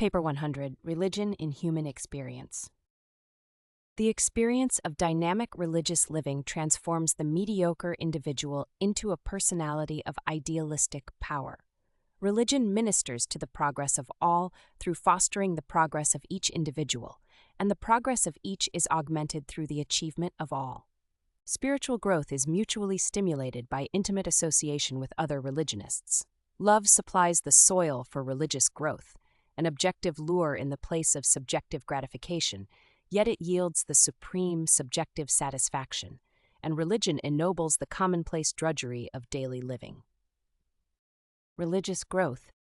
Paper 100, Religion in Human Experience. The experience of dynamic religious living transforms the mediocre individual into a personality of idealistic power. Religion ministers to the progress of all through fostering the progress of each individual, and the progress of each is augmented through the achievement of all. Spiritual growth is mutually stimulated by intimate association with other religionists. Love supplies the soil for religious growth, an objective lure in the place of subjective gratification, yet it yields the supreme subjective satisfaction, and religion ennobles the commonplace drudgery of daily living. Religious growth.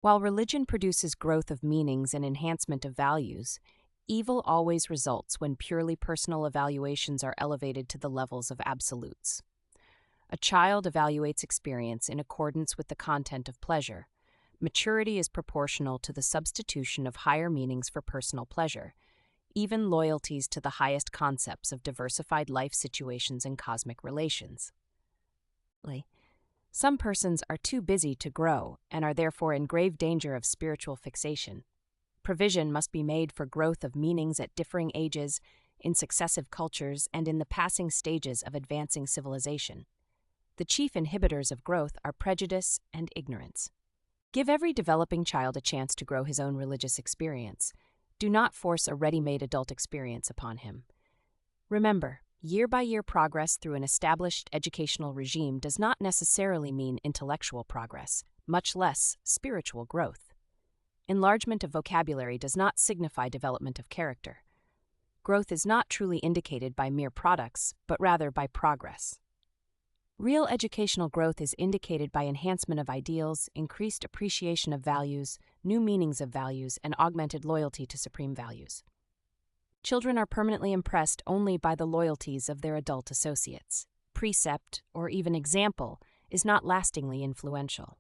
While religion produces growth of meanings and enhancement of values, evil always results when purely personal evaluations are elevated to the levels of absolutes. A child evaluates experience in accordance with the content of pleasure. Maturity is proportional to the substitution of higher meanings for personal pleasure, even loyalties to the highest concepts of diversified life situations and cosmic relations. Some persons are too busy to grow and are therefore in grave danger of spiritual fixation. Provision must be made for growth of meanings at differing ages, in successive cultures, and in the passing stages of advancing civilization. The chief inhibitors of growth are prejudice and ignorance. Give every developing child a chance to grow his own religious experience. Do not force a ready-made adult experience upon him. Remember, year-by-year progress through an established educational regime does not necessarily mean intellectual progress, much less spiritual growth. Enlargement of vocabulary does not signify development of character. Growth is not truly indicated by mere products, but rather by progress. Real educational growth is indicated by enhancement of ideals, increased appreciation of values, new meanings of values, and augmented loyalty to supreme values. Children are permanently impressed only by the loyalties of their adult associates. Precept, or even example, is not lastingly influential.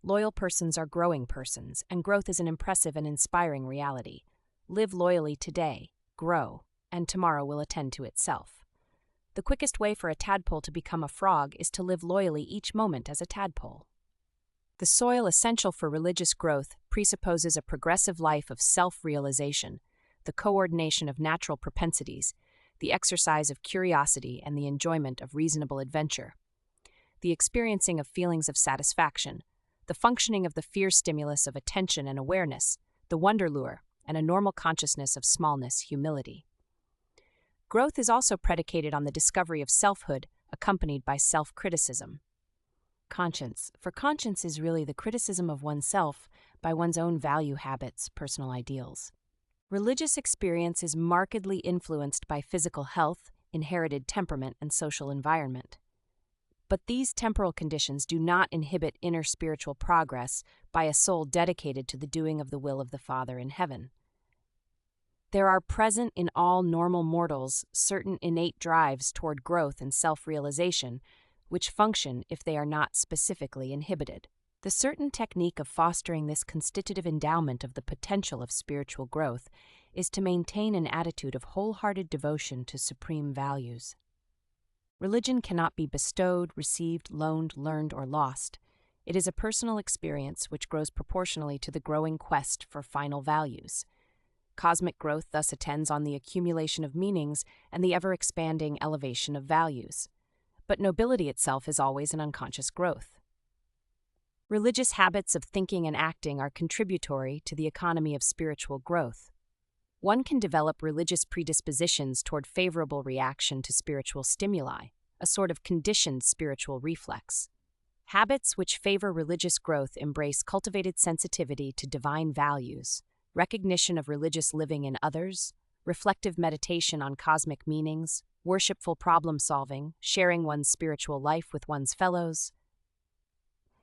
Loyal persons are growing persons, and growth is an impressive and inspiring reality. Live loyally today, grow, and tomorrow will attend to itself. The quickest way for a tadpole to become a frog is to live loyally each moment as a tadpole. The soil essential for religious growth presupposes a progressive life of self-realization, the coordination of natural propensities, the exercise of curiosity, and the enjoyment of reasonable adventure, the experiencing of feelings of satisfaction, the functioning of the fear stimulus of attention and awareness, the wonder lure, and a normal consciousness of smallness, humility. Growth is also predicated on the discovery of selfhood, accompanied by self-criticism. Conscience. For conscience is really the criticism of oneself by one's own value habits, personal ideals. Religious experience is markedly influenced by physical health, inherited temperament, and social environment. But these temporal conditions do not inhibit inner spiritual progress by a soul dedicated to the doing of the will of the Father in heaven. There are present in all normal mortals certain innate drives toward growth and self-realization, which function if they are not specifically inhibited. The certain technique of fostering this constitutive endowment of the potential of spiritual growth is to maintain an attitude of wholehearted devotion to supreme values. Religion cannot be bestowed, received, loaned, learned, or lost. It is a personal experience which grows proportionally to the growing quest for final values. Cosmic growth thus attends on the accumulation of meanings and the ever-expanding elevation of values. But nobility itself is always an unconscious growth. Religious habits of thinking and acting are contributory to the economy of spiritual growth. One can develop religious predispositions toward favorable reaction to spiritual stimuli, a sort of conditioned spiritual reflex. Habits which favor religious growth embrace cultivated sensitivity to divine values, recognition of religious living in others, reflective meditation on cosmic meanings, worshipful problem-solving, sharing one's spiritual life with one's fellows,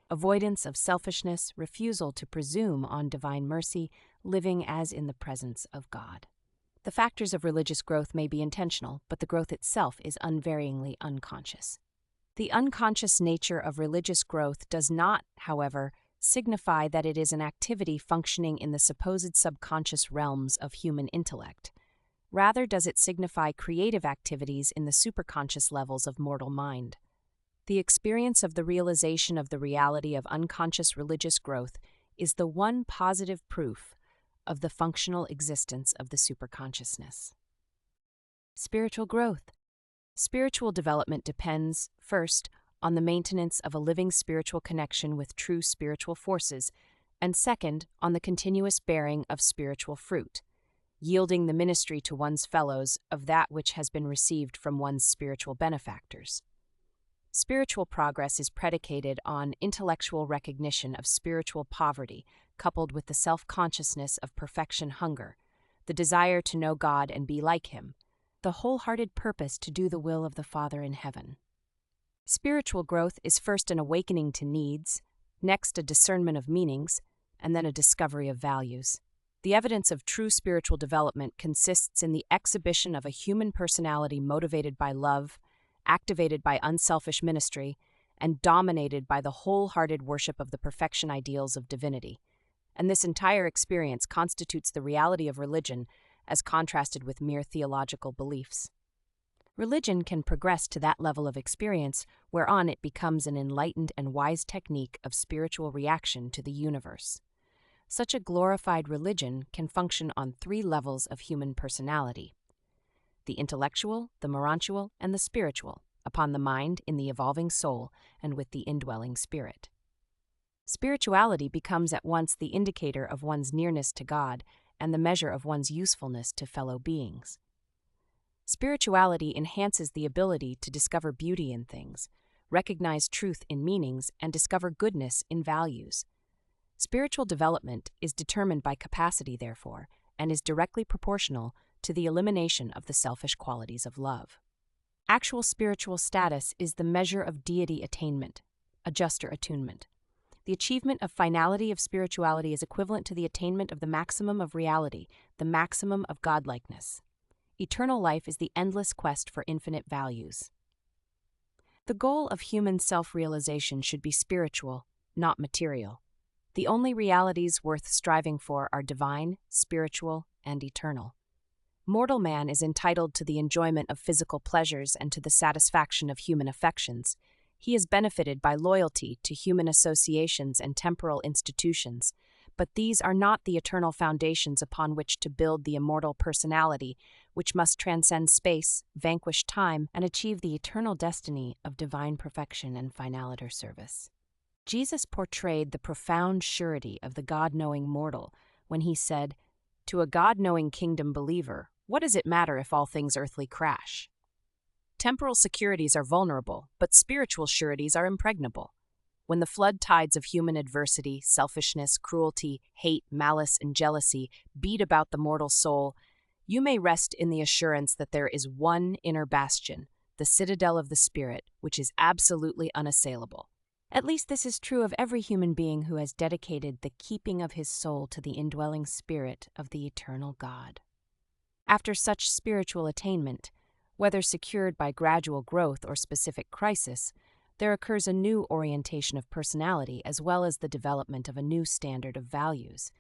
avoidance of selfishness, refusal to presume on divine mercy, living as in the presence of God. The factors of religious growth may be intentional, but the growth itself is unvaryingly unconscious. The unconscious nature of religious growth does not, however, signify that it is an activity functioning in the supposed subconscious realms of human intellect. Rather does it signify creative activities in the superconscious levels of mortal mind. The experience of the realization of the reality of unconscious religious growth is the one positive proof of the functional existence of the superconsciousness. Spiritual growth. Spiritual development depends, first, on the maintenance of a living spiritual connection with true spiritual forces, and second, on the continuous bearing of spiritual fruit, yielding the ministry to one's fellows of that which has been received from one's spiritual benefactors. Spiritual progress is predicated on intellectual recognition of spiritual poverty, coupled with the self-consciousness of perfection hunger, the desire to know God and be like Him, the wholehearted purpose to do the will of the Father in heaven. Spiritual growth is first an awakening to needs, next a discernment of meanings, and then a discovery of values. The evidence of true spiritual development consists in the exhibition of a human personality motivated by love, activated by unselfish ministry, and dominated by the wholehearted worship of the perfection ideals of divinity. And this entire experience constitutes the reality of religion as contrasted with mere theological beliefs. Religion can progress to that level of experience whereon it becomes an enlightened and wise technique of spiritual reaction to the universe. Such a glorified religion can function on 3 levels of human personality: the intellectual, the morantual, and the spiritual, upon the mind in the evolving soul and with the indwelling spirit. Spirituality becomes at once the indicator of one's nearness to God and the measure of one's usefulness to fellow beings. Spirituality enhances the ability to discover beauty in things, recognize truth in meanings, and discover goodness in values. Spiritual development is determined by capacity, therefore, and is directly proportional to the elimination of the selfish qualities of love. Actual spiritual status is the measure of deity attainment, adjuster attunement. The achievement of finality of spirituality is equivalent to the attainment of the maximum of reality, the maximum of godlikeness. Eternal life is the endless quest for infinite values. The goal of human self-realization should be spiritual, not material. The only realities worth striving for are divine, spiritual, and eternal. Mortal man is entitled to the enjoyment of physical pleasures and to the satisfaction of human affections. He is benefited by loyalty to human associations and temporal institutions, but these are not the eternal foundations upon which to build the immortal personality, which must transcend space, vanquish time, and achieve the eternal destiny of divine perfection and finaliter service. Jesus portrayed the profound surety of the God-knowing mortal when he said, "To a God-knowing kingdom believer, what does it matter if all things earthly crash? Temporal securities are vulnerable, but spiritual sureties are impregnable. When the flood tides of human adversity, selfishness, cruelty, hate, malice, and jealousy beat about the mortal soul, you may rest in the assurance that there is one inner bastion, the citadel of the spirit, which is absolutely unassailable. At least this is true of every human being who has dedicated the keeping of his soul to the indwelling spirit of the eternal God." After such spiritual attainment, whether secured by gradual growth or specific crisis, there occurs a new orientation of personality as well as the development of a new standard of values.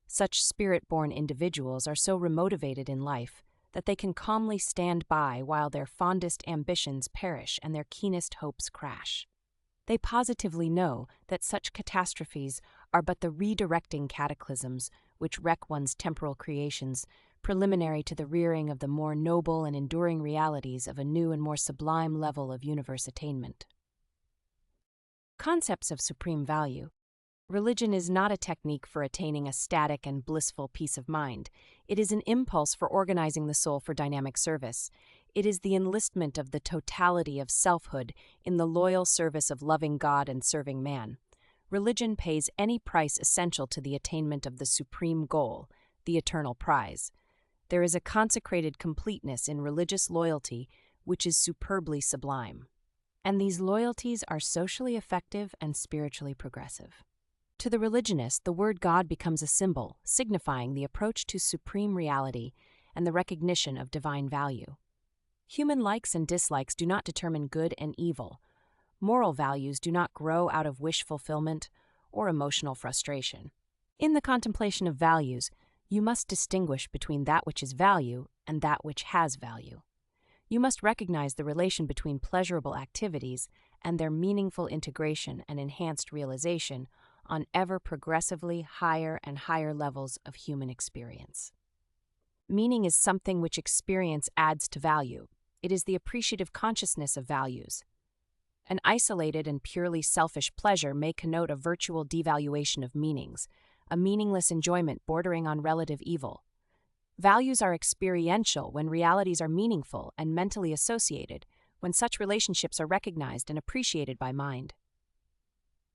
Such spirit-born individuals are so remotivated in life that they can calmly stand by while their fondest ambitions perish and their keenest hopes crash. They positively know that such catastrophes are but the redirecting cataclysms which wreck one's temporal creations, preliminary to the rearing of the more noble and enduring realities of a new and more sublime level of universe attainment. Concepts of supreme value. Religion is not a technique for attaining a static and blissful peace of mind. It is an impulse for organizing the soul for dynamic service. It is the enlistment of the totality of selfhood in the loyal service of loving God and serving man. Religion pays any price essential to the attainment of the supreme goal, the eternal prize. There is a consecrated completeness in religious loyalty which is superbly sublime. And these loyalties are socially effective and spiritually progressive. To the religionist, the word God becomes a symbol, signifying the approach to supreme reality and the recognition of divine value. Human likes and dislikes do not determine good and evil. Moral values do not grow out of wish fulfillment or emotional frustration. In the contemplation of values, you must distinguish between that which is value and that which has value. You must recognize the relation between pleasurable activities and their meaningful integration and enhanced realization on ever progressively higher and higher levels of human experience. Meaning is something which experience adds to value. It is the appreciative consciousness of values. An isolated and purely selfish pleasure may connote a virtual devaluation of meanings, a meaningless enjoyment bordering on relative evil. Values are experiential when realities are meaningful and mentally associated, when such relationships are recognized and appreciated by mind.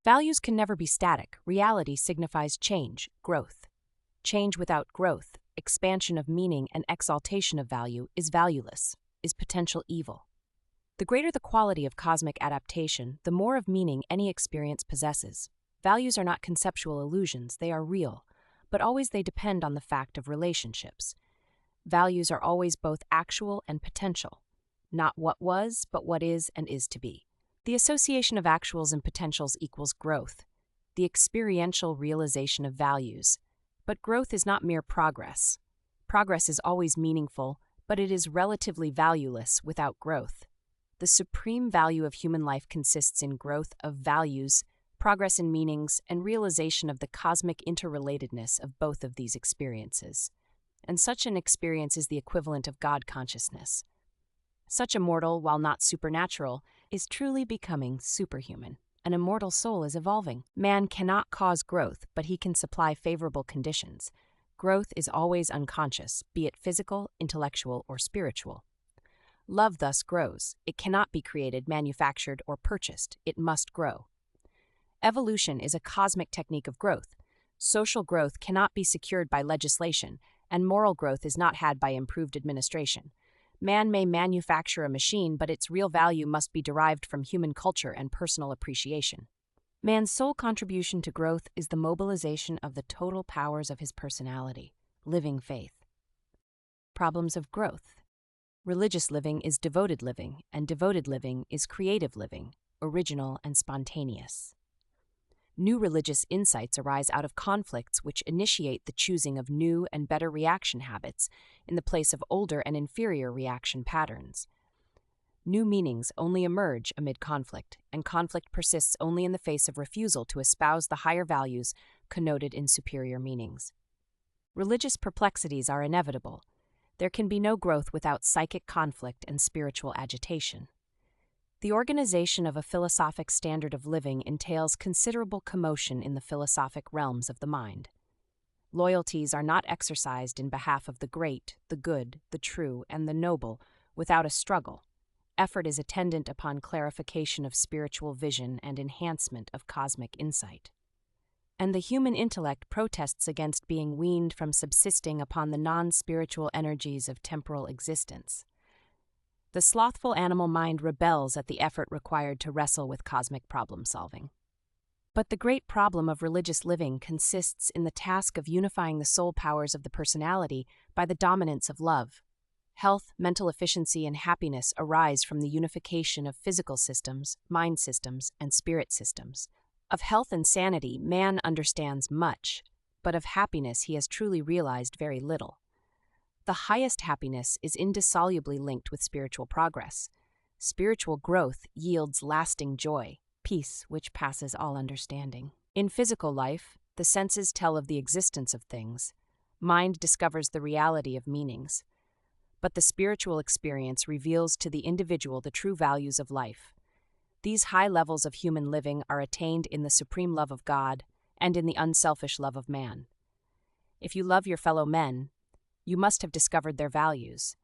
Values can never be static. Reality signifies change, growth. Change without growth, expansion of meaning, and exaltation of value is valueless, is potential evil. The greater the quality of cosmic adaptation, the more of meaning any experience possesses. Values are not conceptual illusions, they are real, but always they depend on the fact of relationships. Values are always both actual and potential, not what was, but what is and is to be. The association of actuals and potentials equals growth, the experiential realization of values. But growth is not mere progress. Progress is always meaningful, but it is relatively valueless without growth. The supreme value of human life consists in growth of values, progress in meanings, and realization of the cosmic interrelatedness of both of these experiences. And such an experience is the equivalent of God consciousness. Such a mortal, while not supernatural, is truly becoming superhuman. An immortal soul is evolving. Man cannot cause growth, but he can supply favorable conditions. Growth is always unconscious, be it physical, intellectual, or spiritual. Love thus grows. It cannot be created, manufactured, or purchased. It must grow. Evolution is a cosmic technique of growth. Social growth cannot be secured by legislation, and moral growth is not had by improved administration. Man may manufacture a machine, but its real value must be derived from human culture and personal appreciation. Man's sole contribution to growth is the mobilization of the total powers of his personality, living faith. Problems of growth. Religious living is devoted living, and devoted living is creative living, original and spontaneous. New religious insights arise out of conflicts which initiate the choosing of new and better reaction habits in the place of older and inferior reaction patterns. New meanings only emerge amid conflict, and conflict persists only in the face of refusal to espouse the higher values connoted in superior meanings. Religious perplexities are inevitable. There can be no growth without psychic conflict and spiritual agitation. The organization of a philosophic standard of living entails considerable commotion in the philosophic realms of the mind. Loyalties are not exercised in behalf of the great, the good, the true, and the noble without a struggle. Effort is attendant upon clarification of spiritual vision and enhancement of cosmic insight. And the human intellect protests against being weaned from subsisting upon the non-spiritual energies of temporal existence. The slothful animal mind rebels at the effort required to wrestle with cosmic problem-solving. But the great problem of religious living consists in the task of unifying the soul powers of the personality by the dominance of love. Health, mental efficiency, and happiness arise from the unification of physical systems, mind systems, and spirit systems. Of health and sanity, man understands much, but of happiness he has truly realized very little. The highest happiness is indissolubly linked with spiritual progress. Spiritual growth yields lasting joy, peace which passes all understanding. In physical life, the senses tell of the existence of things. Mind discovers the reality of meanings. But the spiritual experience reveals to the individual the true values of life. These high levels of human living are attained in the supreme love of God and in the unselfish love of man. If you love your fellow men, you must have discovered their values.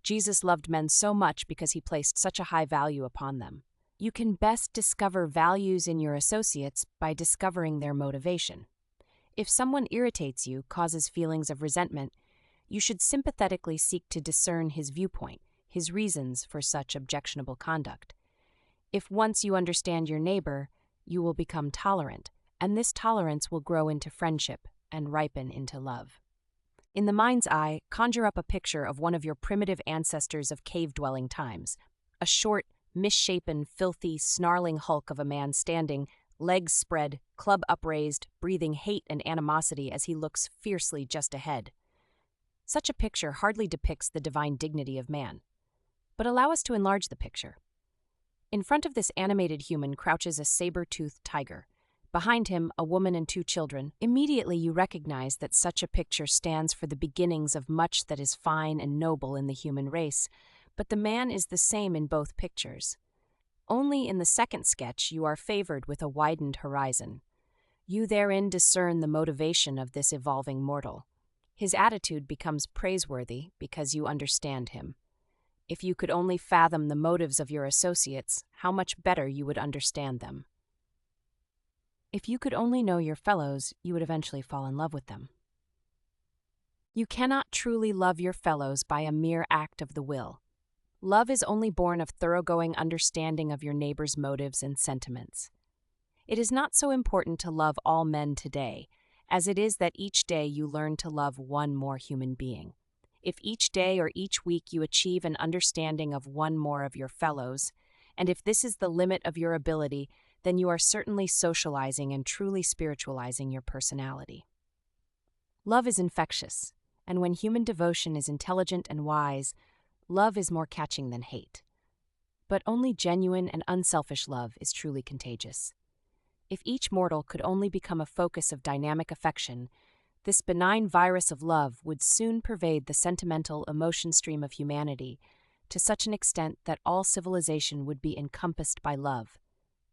Jesus loved men so much because he placed such a high value upon them. You can best discover values in your associates by discovering their motivation. If someone irritates you, causes feelings of resentment, you should sympathetically seek to discern his viewpoint, his reasons for such objectionable conduct. If once you understand your neighbor, you will become tolerant, and this tolerance will grow into friendship and ripen into love. In the mind's eye, conjure up a picture of one of your primitive ancestors of cave-dwelling times, a short, misshapen, filthy, snarling hulk of a man standing, legs spread, club upraised, breathing hate and animosity as he looks fiercely just ahead. Such a picture hardly depicts the divine dignity of man. But allow us to enlarge the picture. In front of this animated human crouches a saber-toothed tiger, Behind him, a woman and two children. Immediately you recognize that such a picture stands for the beginnings of much that is fine and noble in the human race, but the man is the same in both pictures. Only in the second sketch you are favored with a widened horizon. You therein discern the motivation of this evolving mortal. His attitude becomes praiseworthy because you understand him. If you could only fathom the motives of your associates, how much better you would understand them. If you could only know your fellows, you would eventually fall in love with them. You cannot truly love your fellows by a mere act of the will. Love is only born of thoroughgoing understanding of your neighbor's motives and sentiments. It is not so important to love all men today, as it is that each day you learn to love one more human being. If each day or each week you achieve an understanding of one more of your fellows, and if this is the limit of your ability, then you are certainly socializing and truly spiritualizing your personality. Love is infectious, and when human devotion is intelligent and wise, love is more catching than hate. But only genuine and unselfish love is truly contagious. If each mortal could only become a focus of dynamic affection, this benign virus of love would soon pervade the sentimental emotion stream of humanity to such an extent that all civilization would be encompassed by love,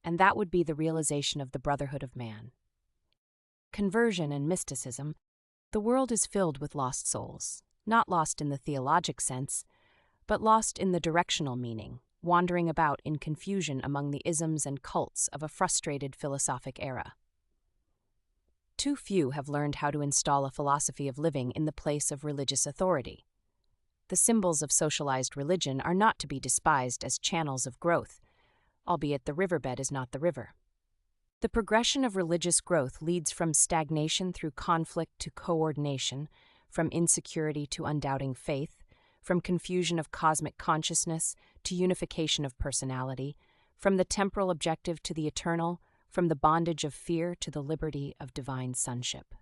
and that would be the realization of the brotherhood of man. Conversion and mysticism. The world is filled with lost souls, not lost in the theologic sense, but lost in the directional meaning, wandering about in confusion among the isms and cults of a frustrated philosophic era. Too few have learned how to install a philosophy of living in the place of religious authority. The symbols of socialized religion are not to be despised as channels of growth, albeit the riverbed is not the river. The progression of religious growth leads from stagnation through conflict to coordination, from insecurity to undoubting faith, from confusion of cosmic consciousness to unification of personality, from the temporal objective to the eternal, from the bondage of fear to the liberty of divine sonship.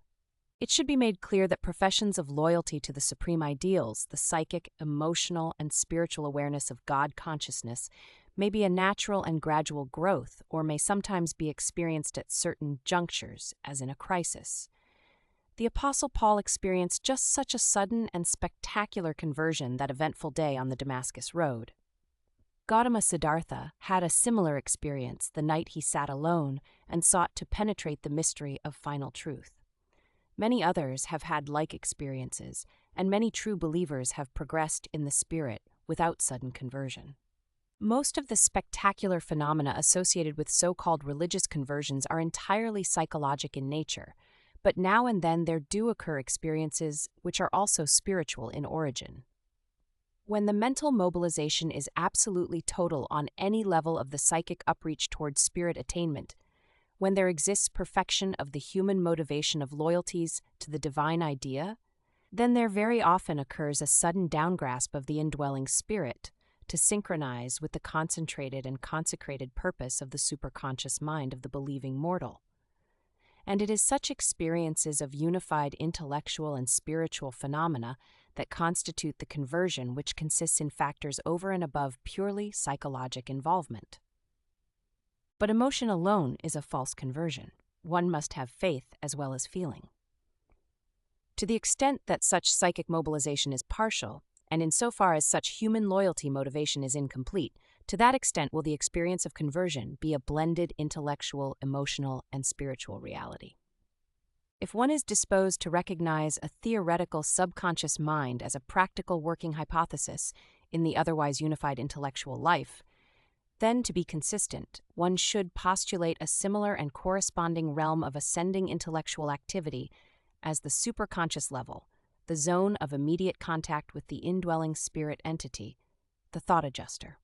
It should be made clear that professions of loyalty to the supreme ideals, the psychic, emotional, and spiritual awareness of God consciousness, may be a natural and gradual growth, or may sometimes be experienced at certain junctures, as in a crisis. The Apostle Paul experienced just such a sudden and spectacular conversion that eventful day on the Damascus Road. Gautama Siddhartha had a similar experience the night he sat alone and sought to penetrate the mystery of final truth. Many others have had like experiences, and many true believers have progressed in the spirit without sudden conversion. Most of the spectacular phenomena associated with so-called religious conversions are entirely psychologic in nature, but now and then there do occur experiences which are also spiritual in origin. When the mental mobilization is absolutely total on any level of the psychic upreach towards spirit attainment, when there exists perfection of the human motivation of loyalties to the divine idea, then there very often occurs a sudden downgrasp of the indwelling spirit to synchronize with the concentrated and consecrated purpose of the superconscious mind of the believing mortal. And it is such experiences of unified intellectual and spiritual phenomena that constitute the conversion, which consists in factors over and above purely psychologic involvement. But emotion alone is a false conversion. One must have faith as well as feeling. To the extent that such psychic mobilization is partial, and insofar as such human loyalty motivation is incomplete, to that extent will the experience of conversion be a blended intellectual, emotional, and spiritual reality. If one is disposed to recognize a theoretical subconscious mind as a practical working hypothesis in the otherwise unified intellectual life, then, to be consistent, one should postulate a similar and corresponding realm of ascending intellectual activity as the superconscious level, the zone of immediate contact with the indwelling spirit entity, the thought adjuster.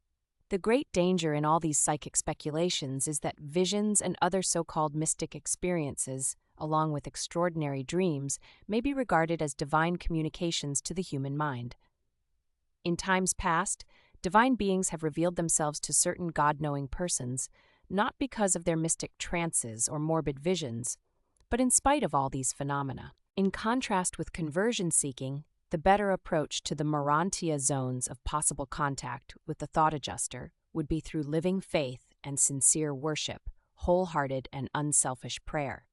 The great danger in all these psychic speculations is that visions and other so-called mystic experiences, along with extraordinary dreams, may be regarded as divine communications to the human mind. In times past, divine beings have revealed themselves to certain God-knowing persons, not because of their mystic trances or morbid visions, but in spite of all these phenomena. In contrast with conversion-seeking, the better approach to the Urantia zones of possible contact with the thought adjuster would be through living faith and sincere worship, wholehearted, and unselfish prayer.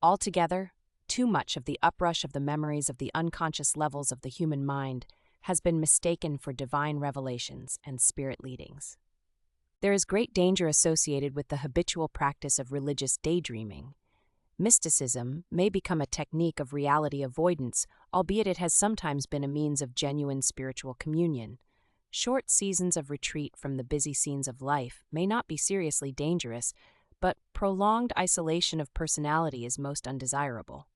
Altogether, too much of the uprush of the memories of the unconscious levels of the human mind has been mistaken for divine revelations and spirit leadings. There is great danger associated with the habitual practice of religious daydreaming. Mysticism may become a technique of reality avoidance, albeit it has sometimes been a means of genuine spiritual communion. Short seasons of retreat from the busy scenes of life may not be seriously dangerous, but prolonged isolation of personality is most undesirable.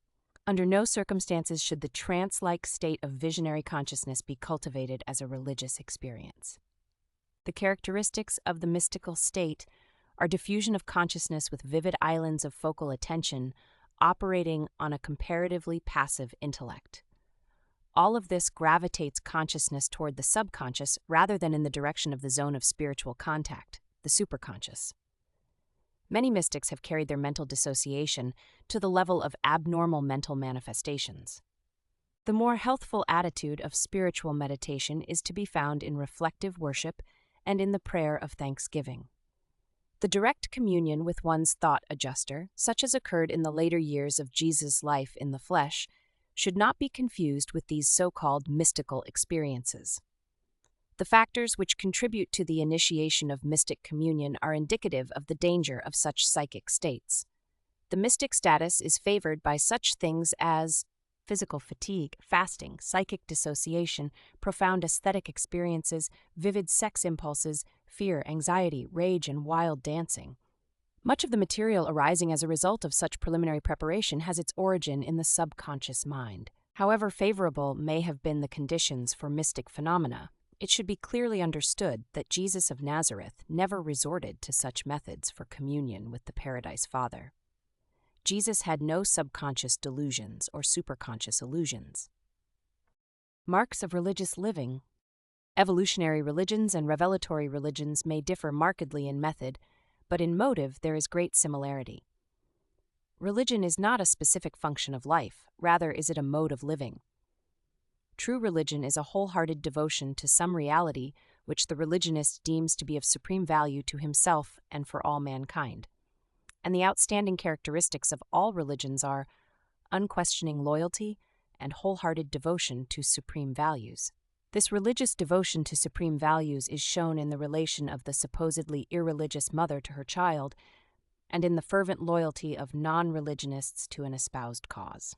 Under no circumstances should the trance-like state of visionary consciousness be cultivated as a religious experience. The characteristics of the mystical state are diffusion of consciousness with vivid islands of focal attention operating on a comparatively passive intellect. All of this gravitates consciousness toward the subconscious rather than in the direction of the zone of spiritual contact, the superconscious. Many mystics have carried their mental dissociation to the level of abnormal mental manifestations. The more healthful attitude of spiritual meditation is to be found in reflective worship and in the prayer of thanksgiving. The direct communion with one's thought adjuster, such as occurred in the later years of Jesus' life in the flesh, should not be confused with these so-called mystical experiences. The factors which contribute to the initiation of mystic communion are indicative of the danger of such psychic states. The mystic status is favored by such things as physical fatigue, fasting, psychic dissociation, profound aesthetic experiences, vivid sex impulses, fear, anxiety, rage, and wild dancing. Much of the material arising as a result of such preliminary preparation has its origin in the subconscious mind. However favorable may have been the conditions for mystic phenomena, it should be clearly understood that Jesus of Nazareth never resorted to such methods for communion with the Paradise Father. Jesus had no subconscious delusions or superconscious illusions. Marks of religious living. Evolutionary religions and revelatory religions may differ markedly in method, but in motive there is great similarity. Religion is not a specific function of life, rather is it a mode of living. True religion is a wholehearted devotion to some reality which the religionist deems to be of supreme value to himself and for all mankind. And the outstanding characteristics of all religions are unquestioning loyalty and wholehearted devotion to supreme values. This religious devotion to supreme values is shown in the relation of the supposedly irreligious mother to her child, and in the fervent loyalty of non-religionists to an espoused cause.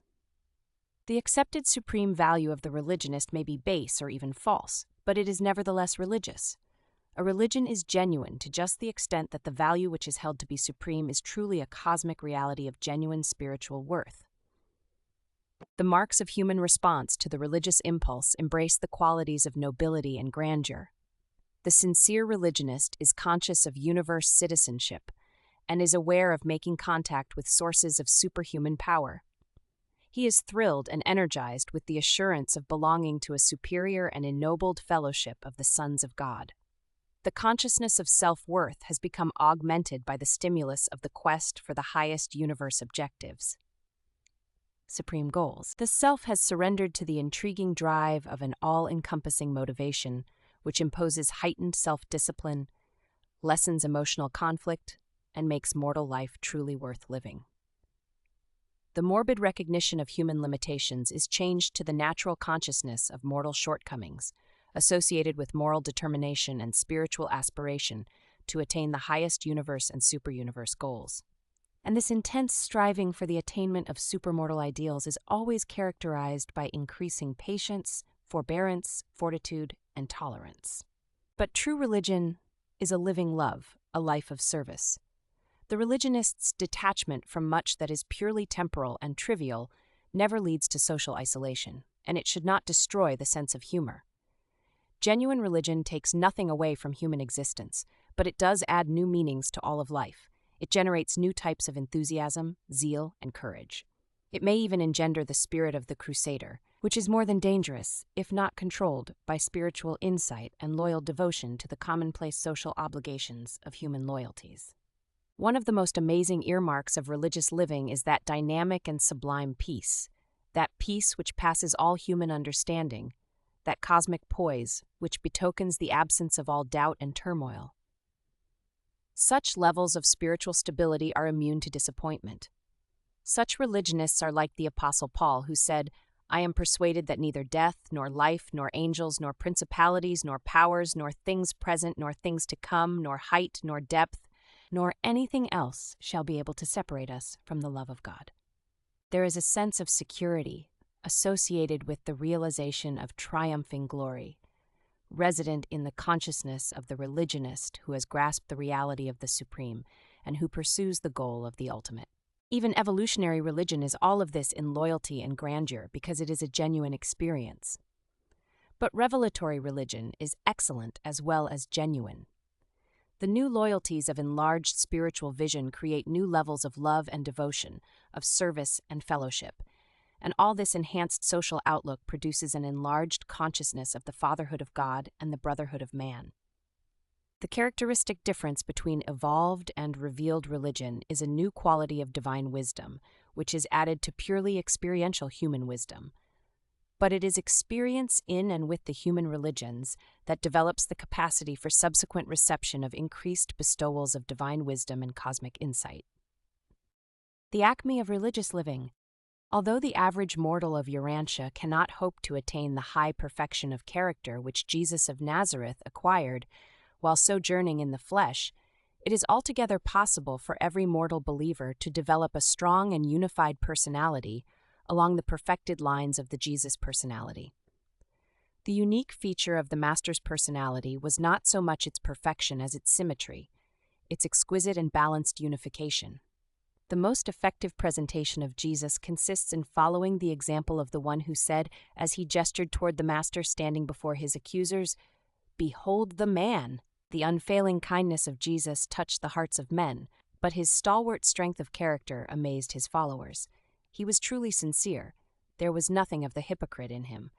The accepted supreme value of the religionist may be base or even false, but it is nevertheless religious. A religion is genuine to just the extent that the value which is held to be supreme is truly a cosmic reality of genuine spiritual worth. The marks of human response to the religious impulse embrace the qualities of nobility and grandeur. The sincere religionist is conscious of universe citizenship and is aware of making contact with sources of superhuman power. He is thrilled and energized with the assurance of belonging to a superior and ennobled fellowship of the sons of God. The consciousness of self-worth has become augmented by the stimulus of the quest for the highest universe objectives. Supreme goals. The self has surrendered to the intriguing drive of an all-encompassing motivation, which imposes heightened self-discipline, lessens emotional conflict, and makes mortal life truly worth living. The morbid recognition of human limitations is changed to the natural consciousness of mortal shortcomings, associated with moral determination and spiritual aspiration to attain the highest universe and superuniverse goals. And this intense striving for the attainment of supermortal ideals is always characterized by increasing patience, forbearance, fortitude, and tolerance. But true religion is a living love, a life of service. The religionist's detachment from much that is purely temporal and trivial never leads to social isolation, and it should not destroy the sense of humor. Genuine religion takes nothing away from human existence, but it does add new meanings to all of life. It generates new types of enthusiasm, zeal, and courage. It may even engender the spirit of the crusader, which is more than dangerous, if not controlled, by spiritual insight and loyal devotion to the commonplace social obligations of human loyalties. One of the most amazing earmarks of religious living is that dynamic and sublime peace, that peace which passes all human understanding, that cosmic poise which betokens the absence of all doubt and turmoil. Such levels of spiritual stability are immune to disappointment. Such religionists are like the Apostle Paul, who said, "I am persuaded that neither death, nor life, nor angels, nor principalities, nor powers, nor things present, nor things to come, nor height, nor depth, nor anything else shall be able to separate us from the love of God." There is a sense of security associated with the realization of triumphing glory, resident in the consciousness of the religionist who has grasped the reality of the supreme and who pursues the goal of the ultimate. Even evolutionary religion is all of this in loyalty and grandeur because it is a genuine experience. But revelatory religion is excellent as well as genuine. The new loyalties of enlarged spiritual vision create new levels of love and devotion, of service and fellowship, and all this enhanced social outlook produces an enlarged consciousness of the fatherhood of God and the brotherhood of man. The characteristic difference between evolved and revealed religion is a new quality of divine wisdom, which is added to purely experiential human wisdom. But it is experience in and with the human religions that develops the capacity for subsequent reception of increased bestowals of divine wisdom and cosmic insight. The acme of religious living. Although the average mortal of Urantia cannot hope to attain the high perfection of character which Jesus of Nazareth acquired while sojourning in the flesh, it is altogether possible for every mortal believer to develop a strong and unified personality along the perfected lines of the Jesus personality. The unique feature of the Master's personality was not so much its perfection as its symmetry, its exquisite and balanced unification. The most effective presentation of Jesus consists in following the example of the one who said, as he gestured toward the Master standing before his accusers, "Behold the man!" The unfailing kindness of Jesus touched the hearts of men, but his stalwart strength of character amazed his followers. He was truly sincere. There was nothing of the hypocrite in him.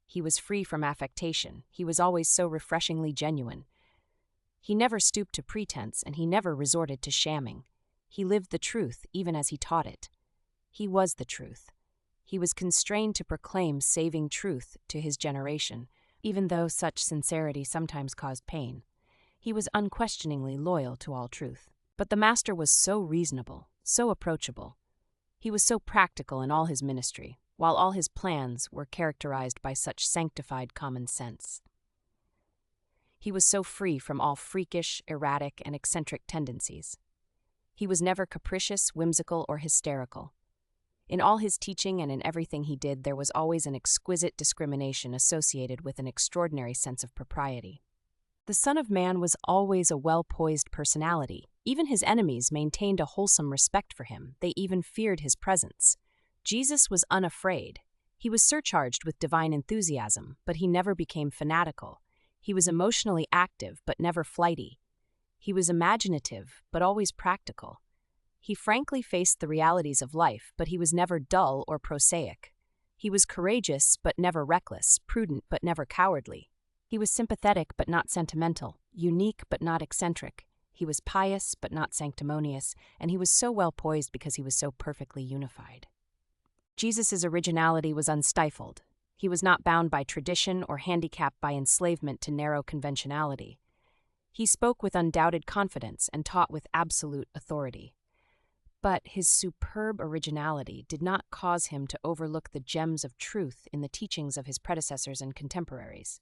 He was free from affectation. He was always so refreshingly genuine. He never stooped to pretense, and he never resorted to shamming. He lived the truth even as he taught it. He was the truth. He was constrained to proclaim saving truth to his generation, even though such sincerity sometimes caused pain. He was unquestioningly loyal to all truth. But the Master was so reasonable, so approachable. He was so practical in all his ministry, while all his plans were characterized by such sanctified common sense. He was so free from all freakish, erratic, and eccentric tendencies. He was never capricious, whimsical, or hysterical. In all his teaching and in everything he did, there was always an exquisite discrimination associated with an extraordinary sense of propriety. The Son of Man was always a well-poised personality. Even his enemies maintained a wholesome respect for him. They even feared his presence. Jesus was unafraid. He was surcharged with divine enthusiasm, but he never became fanatical. He was emotionally active, but never flighty. He was imaginative, but always practical. He frankly faced the realities of life, but he was never dull or prosaic. He was courageous, but never reckless, prudent, but never cowardly. He was sympathetic, but not sentimental, unique, but not eccentric. He was pious, but not sanctimonious, and he was so well poised because he was so perfectly unified. Jesus' originality was unstifled. He was not bound by tradition or handicapped by enslavement to narrow conventionality. He spoke with undoubted confidence and taught with absolute authority. But his superb originality did not cause him to overlook the gems of truth in the teachings of his predecessors and contemporaries.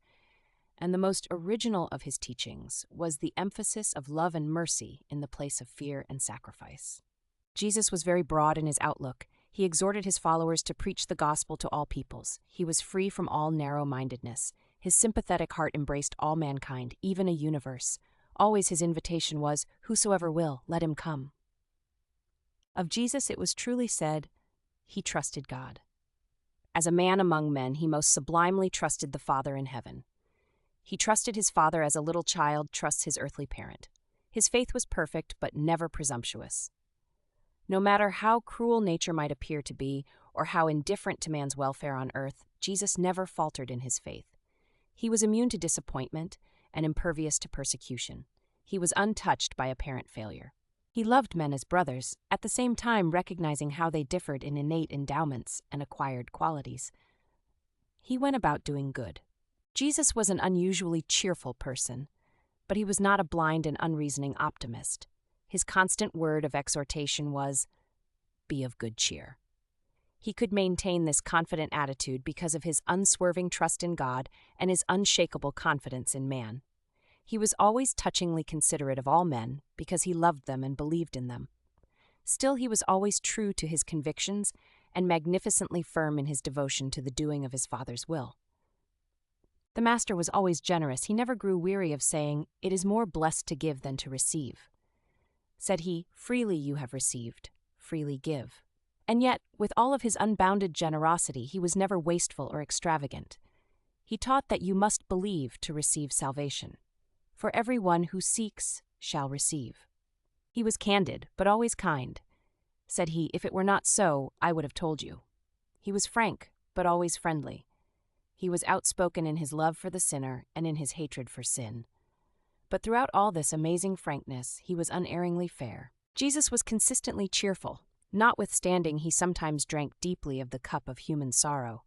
And the most original of his teachings was the emphasis of love and mercy in the place of fear and sacrifice. Jesus was very broad in his outlook. He exhorted his followers to preach the gospel to all peoples. He was free from all narrow-mindedness. His sympathetic heart embraced all mankind, even a universe. Always his invitation was, "Whosoever will, let him come." Of Jesus it was truly said, he trusted God. As a man among men, he most sublimely trusted the Father in heaven. He trusted his Father as a little child trusts his earthly parent. His faith was perfect, but never presumptuous. No matter how cruel nature might appear to be, or how indifferent to man's welfare on earth, Jesus never faltered in his faith. He was immune to disappointment and impervious to persecution. He was untouched by apparent failure. He loved men as brothers, at the same time recognizing how they differed in innate endowments and acquired qualities. He went about doing good. Jesus was an unusually cheerful person. But he was not a blind and unreasoning optimist. His constant word of exhortation was, "Be of good cheer." He could maintain this confident attitude because of his unswerving trust in God and his unshakable confidence in man. He was always touchingly considerate of all men because he loved them and believed in them. Still, he was always true to his convictions and magnificently firm in his devotion to the doing of his Father's will. The Master was always generous. He never grew weary of saying, "It is more blessed to give than to receive." Said he, "Freely you have received, freely give." And yet, with all of his unbounded generosity, he was never wasteful or extravagant. He taught that you must believe to receive salvation. For every one who seeks shall receive. He was candid, but always kind. Said he, "If it were not so, I would have told you." He was frank, but always friendly. He was outspoken in his love for the sinner and in his hatred for sin. But throughout all this amazing frankness, he was unerringly fair. Jesus was consistently cheerful, notwithstanding he sometimes drank deeply of the cup of human sorrow.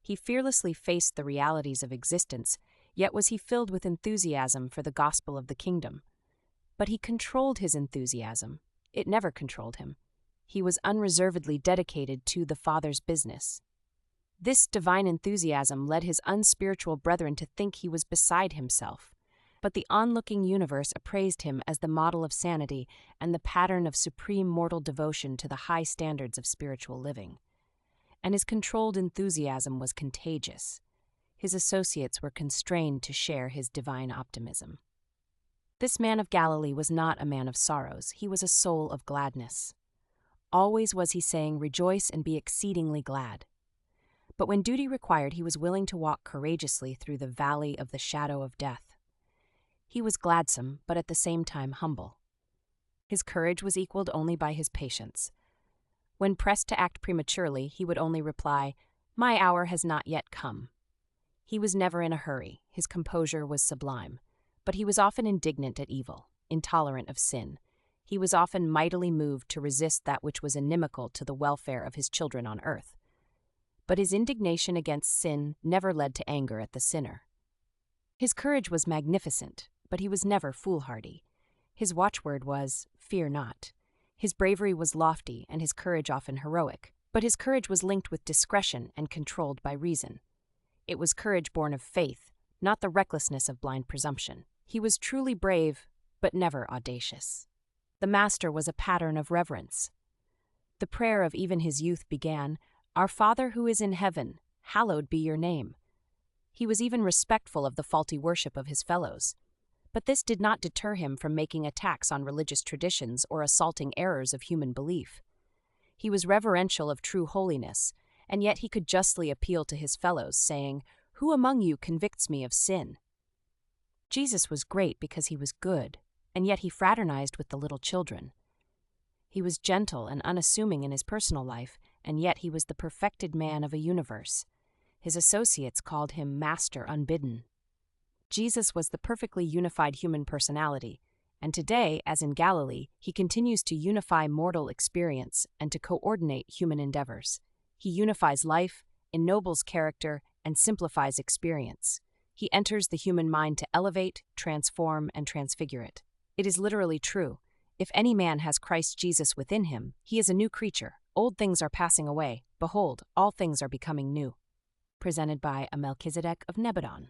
He fearlessly faced the realities of existence, yet was he filled with enthusiasm for the gospel of the kingdom. But he controlled his enthusiasm. It never controlled him. He was unreservedly dedicated to the Father's business. This divine enthusiasm led his unspiritual brethren to think he was beside himself. But the onlooking universe appraised him as the model of sanity and the pattern of supreme mortal devotion to the high standards of spiritual living. And his controlled enthusiasm was contagious. His associates were constrained to share his divine optimism. This man of Galilee was not a man of sorrows. He was a soul of gladness. Always was he saying, "Rejoice and be exceedingly glad." But when duty required, he was willing to walk courageously through the valley of the shadow of death. He was gladsome, but at the same time humble. His courage was equaled only by his patience. When pressed to act prematurely, he would only reply, "My hour has not yet come." He was never in a hurry. His composure was sublime. But he was often indignant at evil, intolerant of sin. He was often mightily moved to resist that which was inimical to the welfare of his children on earth. But his indignation against sin never led to anger at the sinner. His courage was magnificent, but he was never foolhardy. His watchword was, "Fear not." His bravery was lofty and his courage often heroic, but his courage was linked with discretion and controlled by reason. It was courage born of faith, not the recklessness of blind presumption. He was truly brave, but never audacious. The Master was a pattern of reverence. The prayer of even his youth began, "Our Father who is in heaven, hallowed be your name." He was even respectful of the faulty worship of his fellows. But this did not deter him from making attacks on religious traditions or assaulting errors of human belief. He was reverential of true holiness, and yet he could justly appeal to his fellows, saying, "Who among you convicts me of sin?" Jesus was great because he was good, and yet he fraternized with the little children. He was gentle and unassuming in his personal life, and yet he was the perfected man of a universe. His associates called him Master Unbidden. Jesus was the perfectly unified human personality, and today, as in Galilee, he continues to unify mortal experience and to coordinate human endeavors. He unifies life, ennobles character, and simplifies experience. He enters the human mind to elevate, transform, and transfigure it. It is literally true. If any man has Christ Jesus within him, he is a new creature. Old things are passing away. Behold, all things are becoming new. Presented by a Melchizedek of Nebadon.